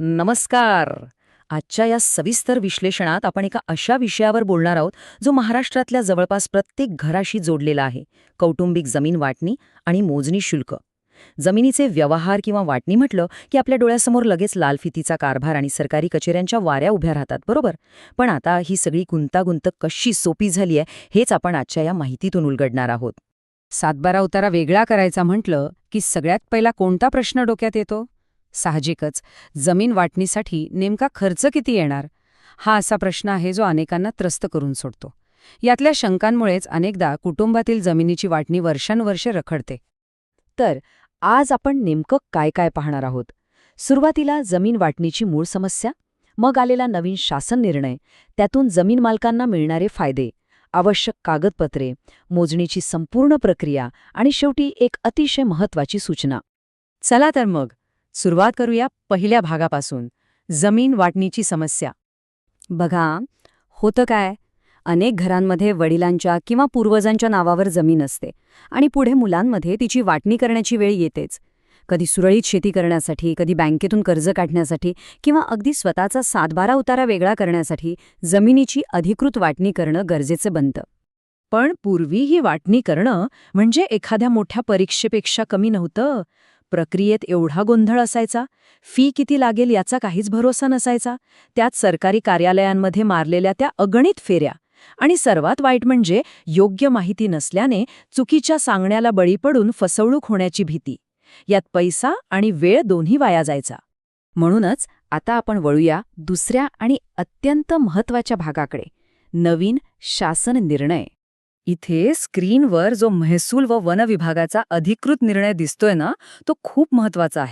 नमस्कार. आजच्या या सविस्तर विश्लेषणात आपण एका अशा विषयावर बोलणार आहोत जो महाराष्ट्रातल्या जवळपास प्रत्येक घराशी जोडलेला आहे. कौटुंबिक जमीन वाटणी आणि मोजणी शुल्क. जमिनीचे व्यवहार किंवा वाटणी म्हटलं की आपल्या डोळ्यासमोर लगेच लालफितीचा कारभार आणि सरकारी कचेऱ्यांच्या वाऱ्या उभ्या राहतात, बरोबर? पण आता ही सगळी गुंतागुंत कशी सोपी झाली आहे हेच आपण आजच्या या माहितीतून उलगडणार आहोत. सातबारा उतारा वेगळा करायचा म्हटलं की सगळ्यात पहिला कोणता प्रश्न डोक्यात येतो? साहजिकच, जमीन वाटणीसाठी नेमका खर्च किती येणार? हा असा प्रश्न आहे जो अनेकांना त्रस्त करून सोडतो. यातल्या शंकांमुळेच अनेकदा कुटुंबातील जमिनीची वाटणी वर्षानुवर्षे रखडते. तर आज आपण नेमकं काय काय पाहणार आहोत. सुरुवातीला जमीन वाटणीची मूळ समस्या, मग आलेला नवीन शासन निर्णय, त्यातून जमीन मालकांना मिळणारे फायदे, आवश्यक कागदपत्रे, मोजणीची संपूर्ण प्रक्रिया आणि शेवटी एक अतिशय महत्त्वाची सूचना. चला तर मग सुरुवात करूया पहिल्या भागापासून, जमीन वाटणीची समस्या. बघा, होतं काय, अनेक घरांमध्ये वडिलांच्या किंवा पूर्वजांच्या नावावर जमीन असते आणि पुढे मुलांमध्ये तिची वाटणी करण्याची वेळ येतेच. कधी सुरळीत शेती करण्यासाठी, कधी बँकेतून कर्ज काढण्यासाठी किंवा अगदी स्वतःचा सातबारा उतारा वेगळा करण्यासाठी जमिनीची अधिकृत वाटणी करणं गरजेचं बनतं. पण पूर्वी ही वाटणी करणं म्हणजे एखाद्या मोठ्या परीक्षेपेक्षा कमी नव्हतं. प्रक्रियेत एवढा गोंधळ असायचा, फी किती लागेल याचा काहीच भरोसा नसायचा, त्यात सरकारी कार्यालयांमध्ये मारलेल्या त्या अगणित फेऱ्या, आणि सर्वात वाईट म्हणजे योग्य माहिती नसल्याने चुकीच्या सांगण्याला बळी पडून फसवणूक होण्याची भीती. यात पैसा आणि वेळ दोन्ही वाया जायचा. म्हणूनच आता आपण वळूया दुसऱ्या आणि अत्यंत महत्त्वाच्या भागाकडे, नवीन शासन निर्णय. इथे स्क्रीनवर जो महसूल व वन विभागाचा अधिकृत निर्णय दिसतोय ना, तो खूप महत्वाचा आहे.